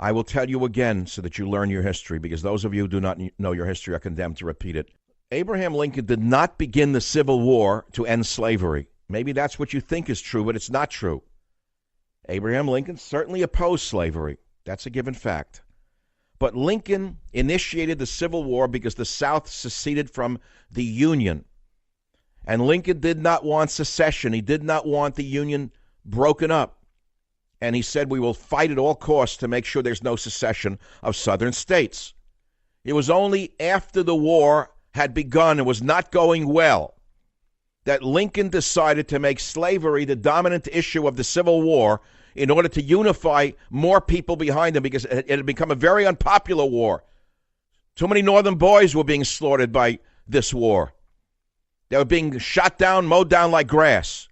I will tell you again so that you learn your history, because those of you who do not know your history are condemned to repeat it. Abraham Lincoln did not begin the Civil War to end slavery. Maybe that's what you think is true, but it's not true. Abraham Lincoln certainly opposed slavery. That's a given fact. But Lincoln initiated the Civil War because the South seceded from the Union. And Lincoln did not want secession. He did not want the Union broken up. And he said, we will fight at all costs to make sure there's no secession of Southern states. It was only after the war had begun and was not going well that Lincoln decided to make slavery the dominant issue of the Civil War in order to unify more people behind him, because it had become a very unpopular war. Too many Northern boys were being slaughtered by this war. They were being shot down, mowed down like grass.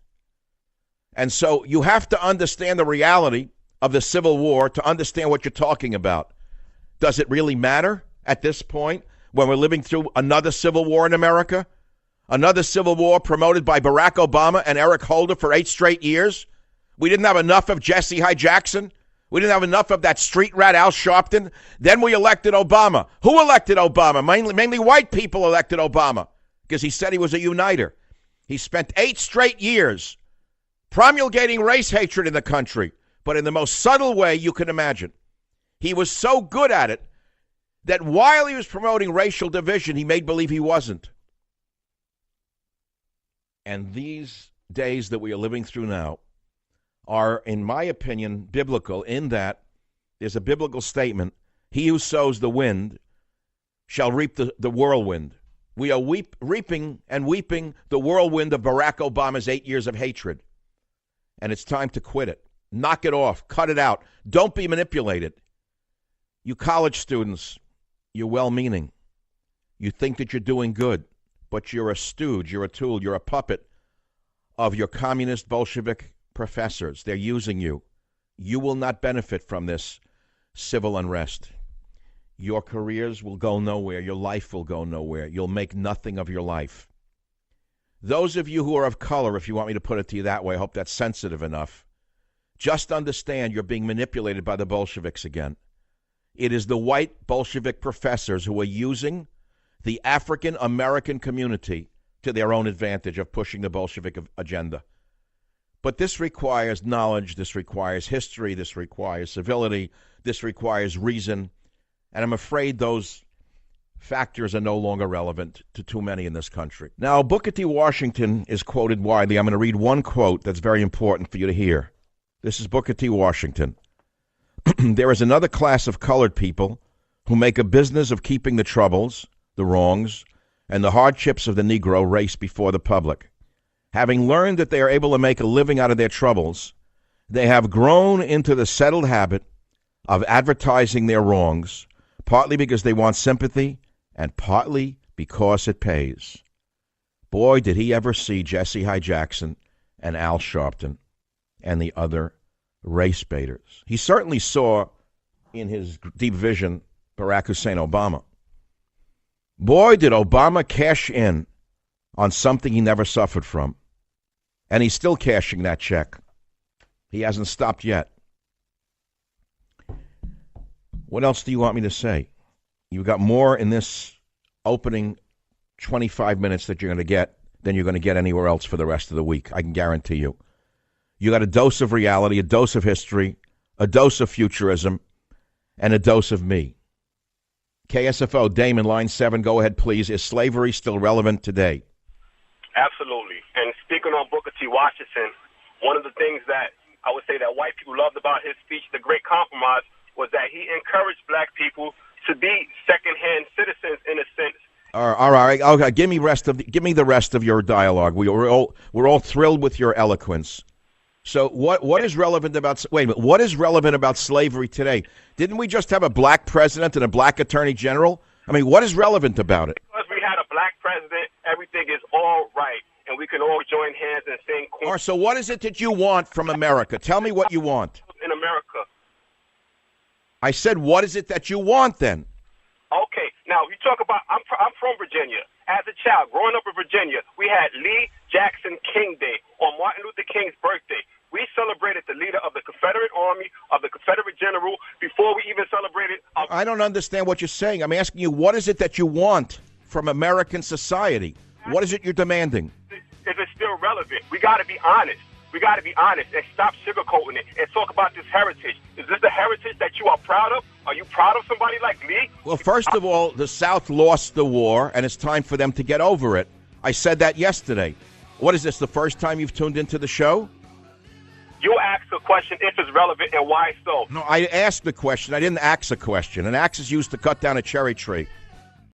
And so you have to understand the reality of the Civil War to understand what you're talking about. Does it really matter at this point when we're living through another Civil War in America? Another Civil War promoted by Barack Obama and Eric Holder for 8 straight years? We didn't have enough of Jesse Hyde Jackson. We didn't have enough of that street rat Al Sharpton. Then we elected Obama. Who elected Obama? Mainly white people elected Obama because he said he was a uniter. He spent 8 straight years promulgating race hatred in the country, but in the most subtle way you can imagine. He was so good at it that while he was promoting racial division, he made believe he wasn't. And these days that we are living through now are, in my opinion, biblical in that there's a biblical statement, he who sows the wind shall reap the whirlwind. We are reaping and weeping the whirlwind of Barack Obama's 8 years of hatred. And it's time to quit it. Knock it off. Cut it out. Don't be manipulated. You college students, you're well-meaning. You think that you're doing good, but you're a stooge, you're a tool, you're a puppet of your communist Bolshevik professors. They're using you. You will not benefit from this civil unrest. Your careers will go nowhere. Your life will go nowhere. You'll make nothing of your life. Those of you who are of color, if you want me to put it to you that way, I hope that's sensitive enough, just understand you're being manipulated by the Bolsheviks again. It is the white Bolshevik professors who are using the African-American community to their own advantage of pushing the Bolshevik agenda. But this requires knowledge, this requires history, this requires civility, this requires reason, and I'm afraid those factors are no longer relevant to too many in this country. Now, Booker T. Washington is quoted widely. I'm going to read one quote that's very important for you to hear. This is Booker T. Washington. There is another class of colored people who make a business of keeping the troubles, the wrongs, and the hardships of the Negro race before the public. Having learned that they are able to make a living out of their troubles, they have grown into the settled habit of advertising their wrongs, partly because they want sympathy and partly because it pays. Boy, did he ever see Jesse Hyde Jackson and Al Sharpton and the other race baiters. He certainly saw in his deep vision Barack Hussein Obama. Boy, did Obama cash in on something he never suffered from. And he's still cashing that check. He hasn't stopped yet. What else do you want me to say? You've got more in this opening 25 minutes that you're going to get than you're going to get anywhere else for the rest of the week. I can guarantee you. You got a dose of reality, a dose of history, a dose of futurism, and a dose of me. KSFO, Damon, line 7, go ahead, please. Is slavery still relevant today? Absolutely. And speaking on Booker T. Washington, one of the things that I would say that white people loved about his speech, The Great Compromise, was that he encouraged black people to be second-hand citizens in a sense. All right. Okay. Give me the rest of your dialogue. We're all thrilled with your eloquence. So what is relevant about what is relevant about slavery today? Didn't we just have a black president and a black attorney general? I mean, what is relevant about it? Because we had a black president, everything is all right, and we can all join hands and sing. All right, so what is it that you want from America? Tell me what you want. In America. I said, what is it that you want then? Okay, now you talk about, I'm from Virginia. As a child, growing up in Virginia, we had Lee Jackson King Day on Martin Luther King's birthday. We celebrated the leader of the Confederate Army, of the Confederate general, before we even celebrated. I don't understand what you're saying. I'm asking you, what is it that you want from American society? What is it you're demanding? Is it still relevant? We got to be honest. We got to be honest and stop sugarcoating it and talk about this heritage. Is this the heritage that you are proud of? Are you proud of somebody like me? Well, first of all, the South lost the war, and it's time for them to get over it. I said that yesterday. What is this, the first time you've tuned into the show? You asked a question if it's relevant and why so. No, I asked the question. I didn't ask a question. An axe is used to cut down a cherry tree.